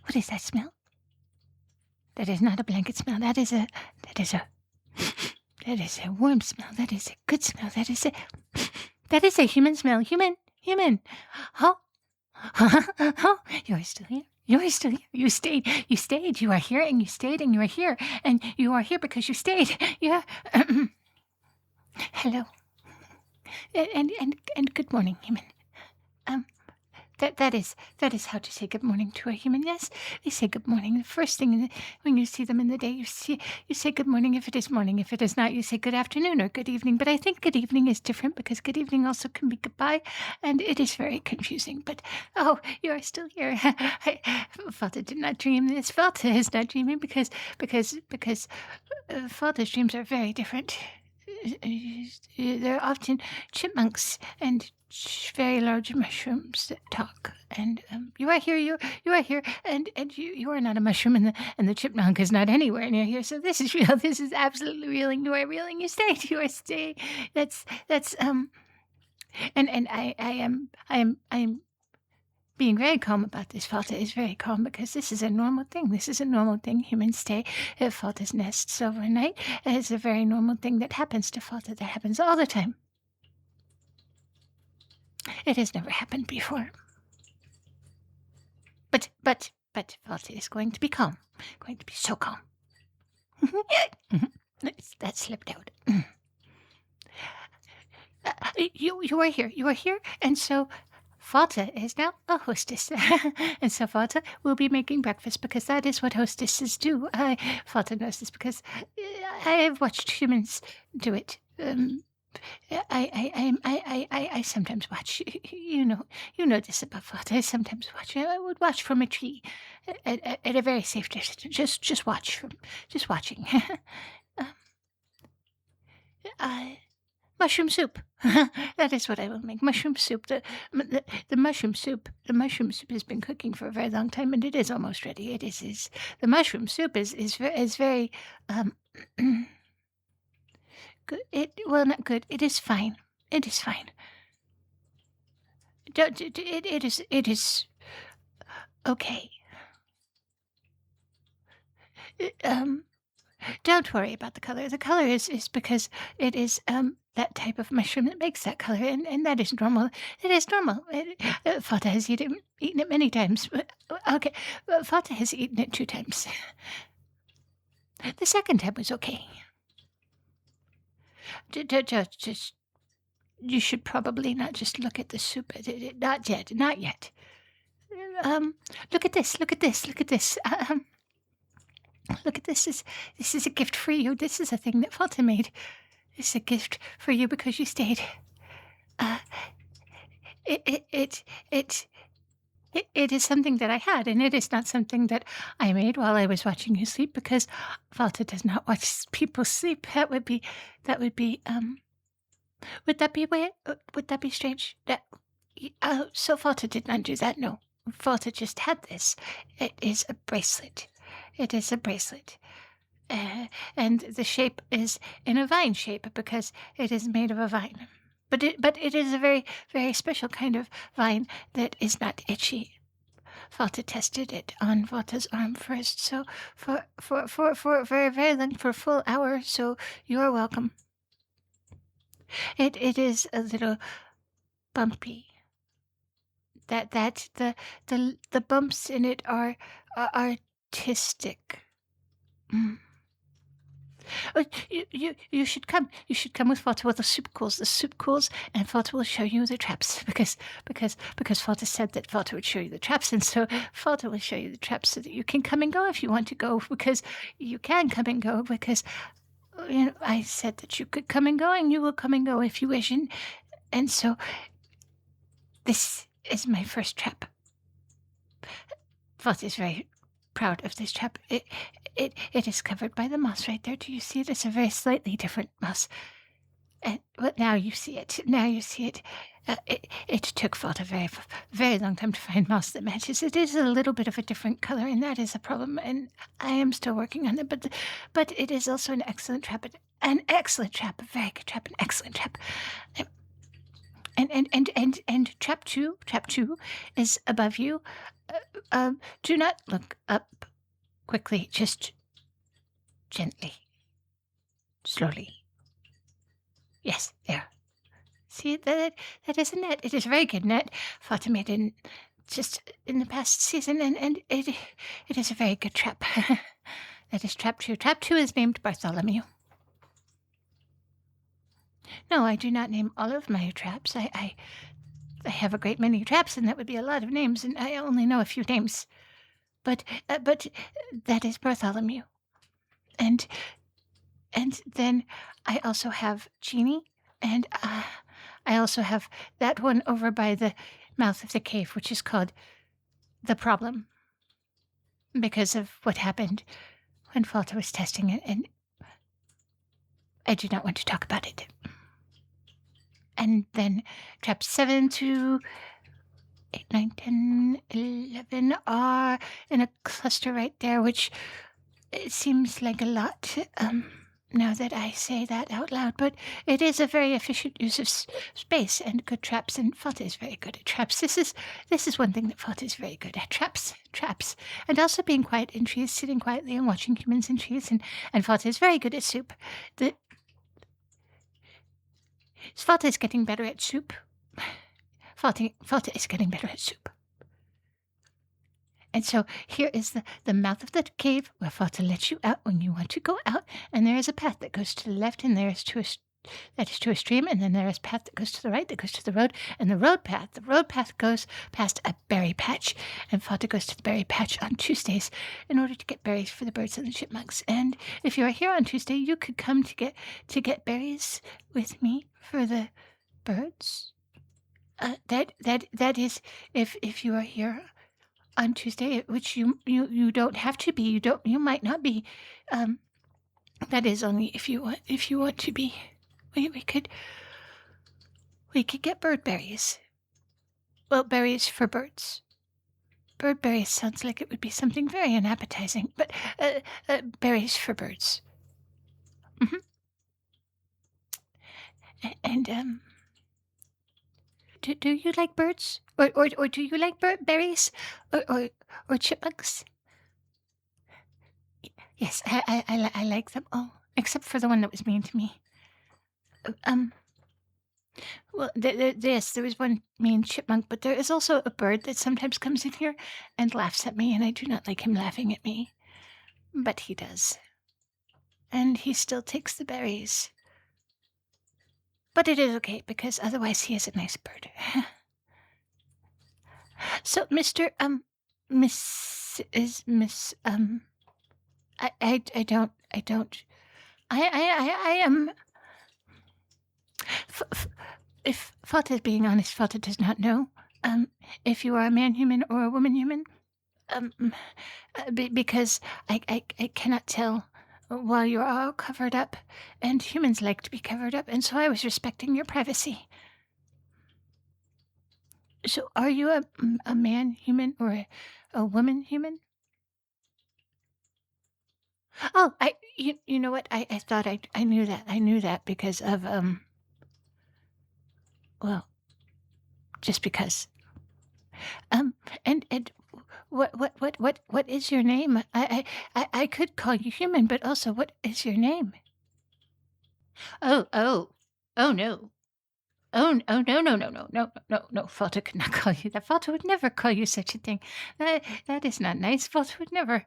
What is that smell? That is not a blanket smell. That is a warm smell. That is a good smell. That is a human smell. Human. Oh, oh, you are still here. You are still here. You stayed. You stayed. You are here, and you stayed, and you are here, and you are here because you stayed. Yeah. Hello. And good morning, human. That is how to say good morning to a human. Yes, they say good morning. The first thing when you see them in the day, you say good morning if it is morning. If it is not, you say good afternoon or good evening. But I think good evening is different because good evening also can be goodbye, and it is very confusing. But oh, you are still here. Falta did not dream this. Falta is not dreaming because Falta's dreams are very different. They're often chipmunks and very large mushrooms that talk. And you are here, you are here, and you are not a mushroom, and the chipmunk is not anywhere near here. So this is real. This is absolutely real, and you are real, and you stayed. You are staying. That's and I am being very calm about this. Falta is very calm because this is a normal thing. This is a normal thing. Humans stay at Falta's nests overnight. It's a very normal thing that happens to Falta. That happens all the time. It has never happened before. But Falta is going to be calm. Going to be so calm. That slipped out. You are here. You are here, and so Falta is now a hostess. And so Falta will be making breakfast because that is what hostesses do. Falta knows this because I have watched humans do it. I sometimes watch. You know this about Falta. I sometimes watch. I would watch from a tree at a very safe distance. Just watching. Mushroom soup. That is what I will make. Mushroom soup. The mushroom soup. The mushroom soup has been cooking for a very long time, and it is almost ready. It is. The mushroom soup is very good. Not good. It is fine. It is fine. It is okay. Don't worry about the color. The color is because it is that type of mushroom that makes that color, and that is normal. It is normal. Fata has eaten it many times. Okay, Fata has eaten it 2 times. The second time was okay. Just you should probably not just look at the soup. Not yet. Look at this. Look at this. Look at this. Look at this. This is a gift for you. This is a thing that Falta made. It's a gift for you because you stayed. It is something that I had, and it is not something that I made while I was watching you sleep because Falta does not watch people sleep. Would that be weird? Would that be strange? So Falta did not do that. No, Falta just had this. It is a bracelet. It is a bracelet. And the shape is in a vine shape because it is made of a vine. But it is a very, very special kind of vine that is not itchy. Falta tested it on Falta's arm first, so for very, very long, for a full hour, so you are welcome. It is a little bumpy. That the bumps in it are artistic. You should come. You should come with Falta while the soup cools. The soup cools, and Falta will show you the traps because Falta said that Falta would show you the traps, and so Falta will show you the traps so that you can come and go if you want to go because you can come and go because I said that you could come and go, and you will come and go if you wish, and so this is my first trap. Falta is very proud of this trap. It is covered by the moss right there. Do you see it? It's a very slightly different moss. But now you see it. Now you see it. It took Fault a very long time to find mouse that matches. It is a little bit of a different color, and that is a problem, and I am still working on it, but it is also an excellent trap, an excellent trap, a very good trap, an excellent trap. And trap two is above you. Do not look up quickly, just gently, slowly. Yes, there. See, that is a net. It is a very good net. Fatima didn't just in the past season, and it is a very good trap. That is trap two. Trap two is named Bartholomew. No, I do not name all of my traps. I have a great many traps, and that would be a lot of names, and I only know a few names. But that is Bartholomew. And then I also have Genie, and I also have that one over by the mouth of the cave, which is called The Problem, because of what happened when Falta was testing it, and I do not want to talk about it. And then traps 7 to 8, 9, 10, 11 are in a cluster right there, which it seems like a lot now that I say that out loud, but it is a very efficient use of space and good traps, and Falta is very good at traps. This is one thing that Falta is very good at, traps, and also being quiet in trees, sitting quietly and watching humans in trees, and Falta is very good at soup. Falta is getting better at soup. Falta is getting better at soup. And so here is the mouth of the cave where Falta lets you out when you want to go out, and there is a path that goes to the left, and there is that is to a stream, and then there is a path that goes to the right, that goes to the road, and the road path goes past a berry patch, and Falta goes to the berry patch on Tuesdays in order to get berries for the birds and the chipmunks. And if you are here on Tuesday, you could come to get berries with me for the birds. That is if you are here on Tuesday, which you don't have to be. You might not be. That is only if you want to be. We could get bird berries. Well, berries for birds. Bird berries sounds like it would be something very unappetizing, but berries for birds. Mm-hmm. And do you like birds? Or do you like berries? Or chipmunks? Yes, I like them all, except for the one that was mean to me. Well, there was one mean chipmunk, but there is also a bird that sometimes comes in here and laughs at me, and I do not like him laughing at me. But he does. And he still takes the berries. But it is okay, because otherwise he is a nice bird. So, Mr. Miss, I don't, I am, if Falta is being honest, Falta does not know, if you are a man-human or a woman-human, because I cannot tell while you're all covered up, and humans like to be covered up, and so I was respecting your privacy. So are you a man-human or a woman-human? Oh, you know what? I thought I knew that. I knew that because of, well, just because. And what is your name? I could call you human, but also what is your name? Oh, no. No. Falta could not call you that. Falta would never call you such a thing. That is not nice. Falta would never.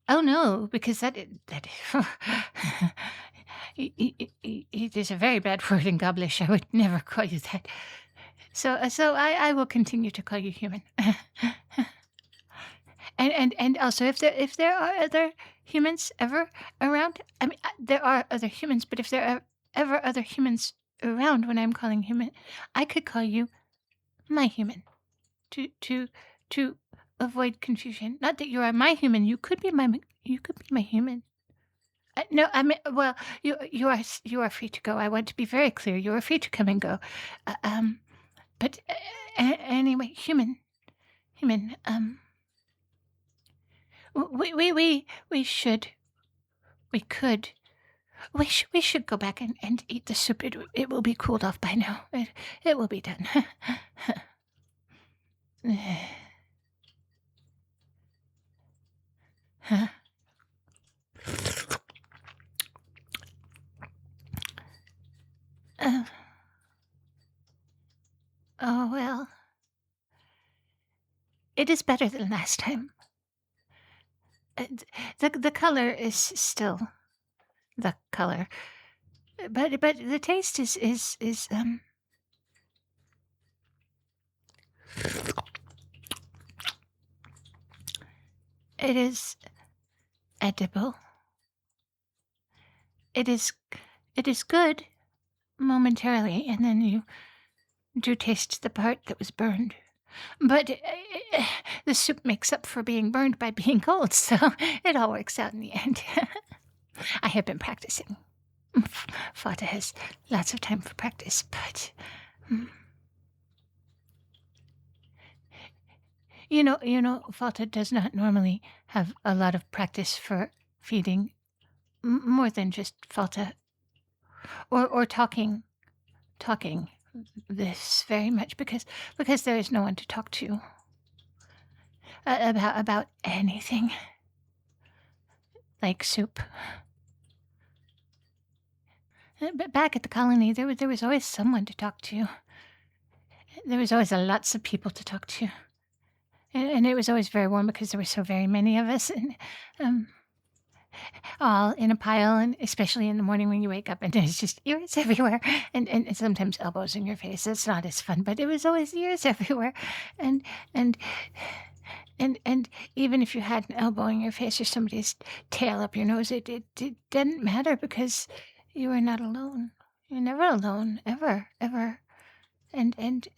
Oh no, because that it is a very bad word in Goblish. I would never call you that. So I will continue to call you human. And also if there are other humans ever around, I mean there are other humans, but if there are ever other humans around when I'm calling human, I could call you my human to avoid confusion. Not that you are my human. You could be my human. No, I mean, well, you are free to go. I want to be very clear. You are free to come and go. Uh, um, but anyway, human. We should, we could, we should go back and eat the soup. It will be cooled off by now. It will be done. Huh? Uh, oh well, it is better than last time. The color is still the color, but the taste is. It is edible. It is it is good momentarily, and then you do taste the part that was burned. But the soup makes up for being burned by being cold, so it all works out in the end. I have been practicing. Fata has lots of time for practice, but mm, Fata does not normally have a lot of practice for feeding, more than just Fata or talking this very much because there is no one to talk to about anything like soup. But back at the colony, there was always someone to talk to. There was always lots of people to talk to, and it was always very warm because there were so very many of us, and um, all in a pile, and especially in the morning when you wake up and there's just ears everywhere, and sometimes elbows in your face. It's not as fun, but it was always ears everywhere, and and and even if you had an elbow in your face or somebody's tail up your nose, it didn't matter because you were not alone. You're never alone, ever, ever. And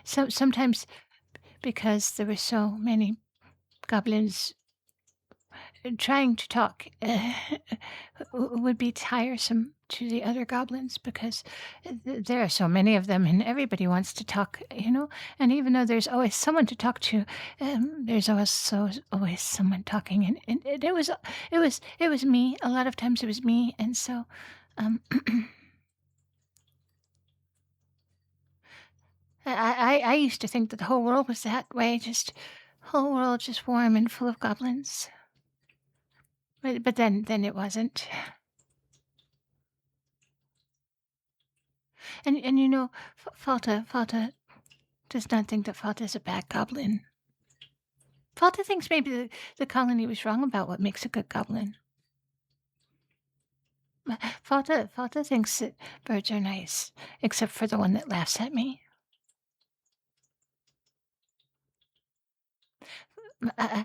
sometimes because there were so many goblins trying to talk would be tiresome to the other goblins because there are so many of them and everybody wants to talk. And even though there's always someone to talk to, there's always someone talking, and it was me. A lot of times it was me, and so um, I used to think that the whole world was that way, just whole world just warm and full of goblins. But then it wasn't. And Falta does not think that Falta is a bad goblin. Falta thinks maybe the colony was wrong about what makes a good goblin. Falta thinks that birds are nice, except for the one that laughs at me. I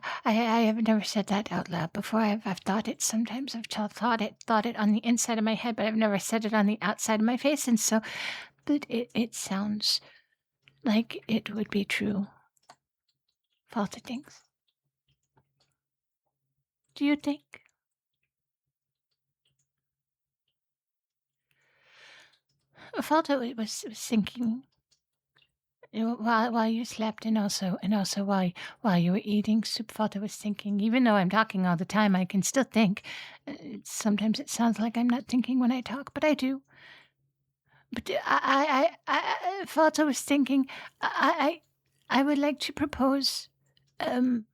have never said that out loud before. I've thought it sometimes. I've thought it on the inside of my head, but I've never said it on the outside of my face. And so, but it sounds like it would be true. Falta thinks. Do you think? Falta was thinking while you slept, and also while you were eating soup. Falta was thinking. Even though I'm talking all the time, I can still think. Sometimes it sounds like I'm not thinking when I talk, but I do. But Falta was thinking. I would like to propose an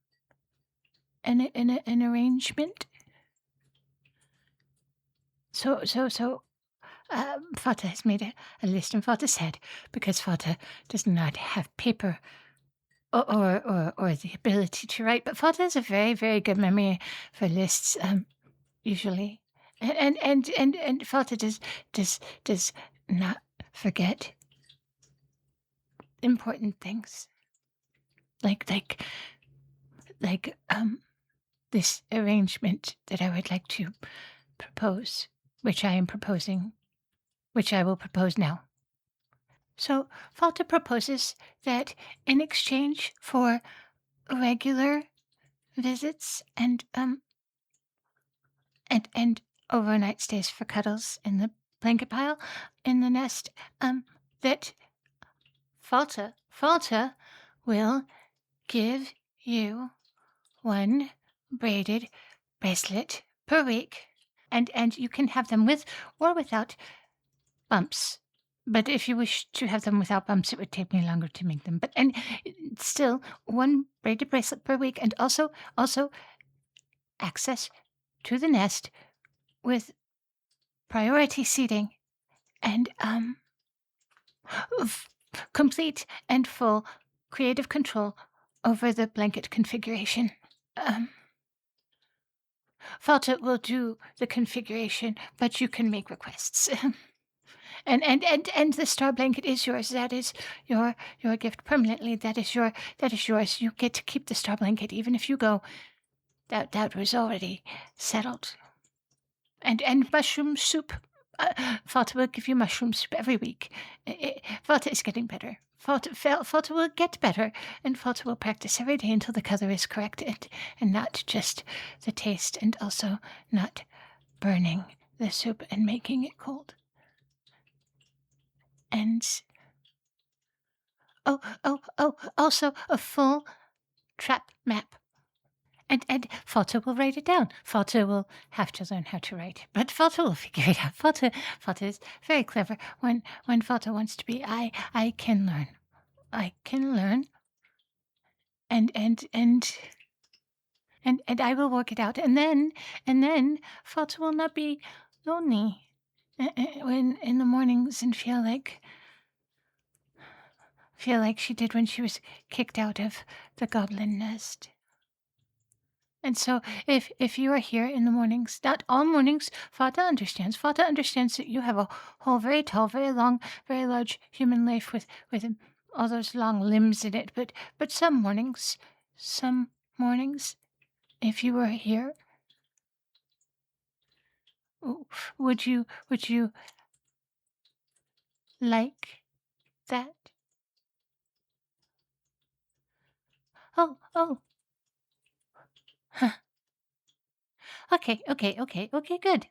arrangement. So Fata has made a list in Fata's head because Fata does not have paper or the ability to write. But Fata has a very, very good memory for lists, usually. And Fata does not forget important things. Like this arrangement that I would like to propose, which I am proposing, which I will propose now. So Falta proposes that in exchange for regular visits and and overnight stays for Cuddles in the blanket pile in the nest, that Falta will give you one braided bracelet per week, and you can have them with or without bumps. But if you wish to have them without bumps, it would take me longer to make them. But and still, one braided bracelet per week, and also access to the nest with priority seating and f- complete and full creative control over the blanket configuration. Um, Falta will do the configuration, but you can make requests. And the star blanket is yours. That is your gift permanently. That is yours. You get to keep the star blanket even if you go. That was already settled. And mushroom soup. Falta will give you mushroom soup every week. Falta is getting better. Falta will get better, and Falta will practice every day until the color is correct, and not just the taste, and also not burning the soup and making it cold. And also a full trap map. And Falta will write it down. Falta will have to learn how to write, but Falta will figure it out. Falta is very clever. When Falta wants to be, I can learn. I can learn, and and and and I will work it out. And then Falta will not be lonely when in the mornings and feel like she did when she was kicked out of the goblin nest. And so if you are here in the mornings, not all mornings, Fata understands. Fata understands that you have a whole very tall, very long, very large human life with all those long limbs in it. But some mornings, if you were here, would you like that? Oh. Okay.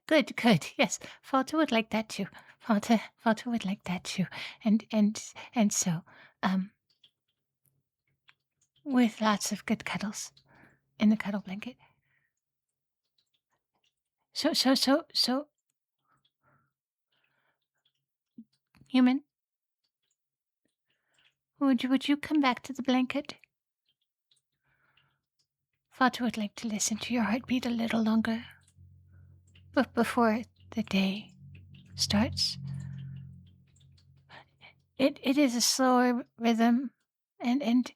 Good. Yes, Falta would like that too. Falta would like that too. And so, um, with lots of good cuddles in the cuddle blanket. So, human, would you come back to the blanket? Falta would like to listen to your heartbeat a little longer, but before the day starts. It is a slower rhythm, and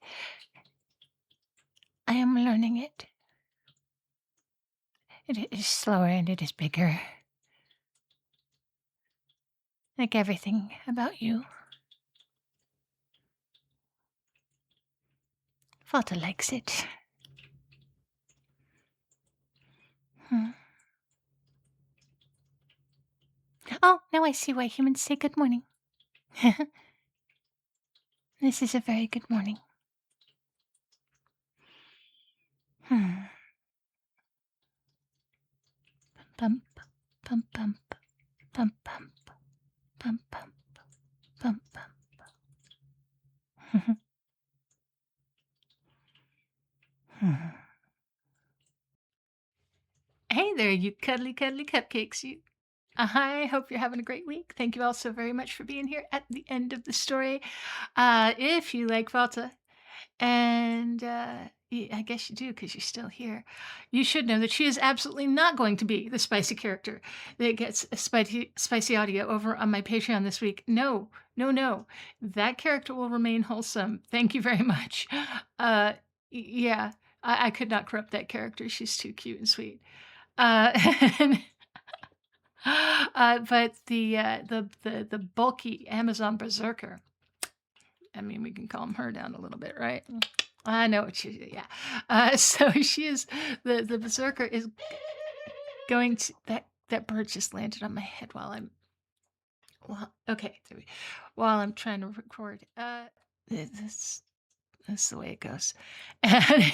I am learning it. It is slower and it is bigger. Like everything about you. Falta likes it. Hmm. Oh, now I see why humans say good morning. This is a very good morning. Hmm. Bump, bump, bump, bump, bump, bump, bump, bump, bump. Hmm. Hey there, you cuddly cupcakes. I hope you're having a great week. Thank you all so very much for being here at the end of the story. If you like Falta, and I guess you do because you're still here. You should know that she is absolutely not going to be the spicy character that gets a spicy audio over on my Patreon this week. No, no, no. That character will remain wholesome. Thank you very much. Yeah, I could not corrupt that character. She's too cute and sweet. And but the bulky Amazon berserker. I mean, we can calm her down a little bit, right? I know what she, yeah. So she is the berserker is going to that bird just landed on my head while I'm okay. While I'm trying to record. This is the way it goes. And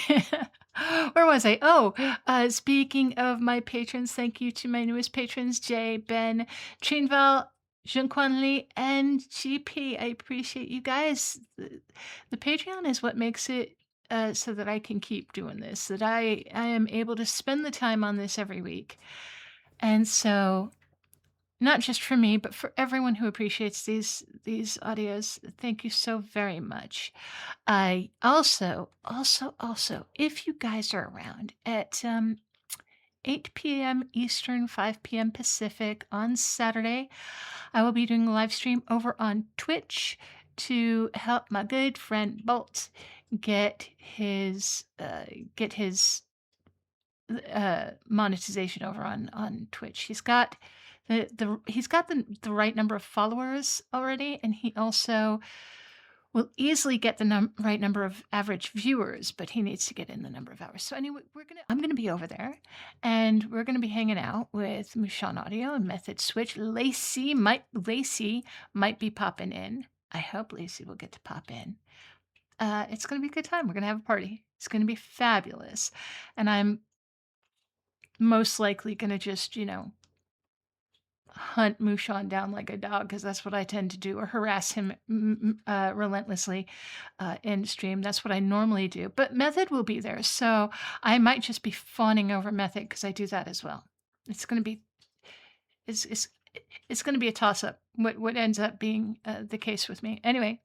Where was I? Oh, speaking of my patrons, thank you to my newest patrons, Jay, Ben, Chinval, Junquan Lee, and GP. I appreciate you guys. The Patreon is what makes it so that I can keep doing this, that I am able to spend the time on this every week. And so not just for me, but for everyone who appreciates these audios, thank you so very much. I also, if you guys are around at 8 p.m. Eastern, 5 p.m. Pacific on Saturday, I will be doing a live stream over on Twitch to help my good friend Bolt get his monetization over on Twitch. He's got the right number of followers already, and he also will easily get the right number of average viewers, but he needs to get in the number of hours. So anyway, I'm gonna be over there, and we're gonna be hanging out with Mushan Audio and Method Switch. Lacey might be popping in. I hope Lacey will get to pop in. It's gonna be a good time. We're gonna have a party. It's gonna be fabulous, and I'm most likely gonna just, hunt Mushan down like a dog because that's what I tend to do, or harass him relentlessly in stream. That's what I normally do. But Method will be there, so I might just be fawning over Method because I do that as well. It's gonna be it's it's gonna be a toss up. What ends up being the case with me? Anyway,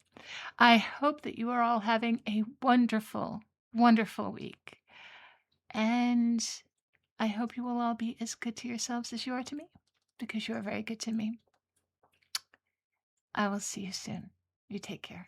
I hope that you are all having a wonderful, wonderful week, and I hope you will all be as good to yourselves as you are to me, because you are very good to me. I will see you soon. You take care.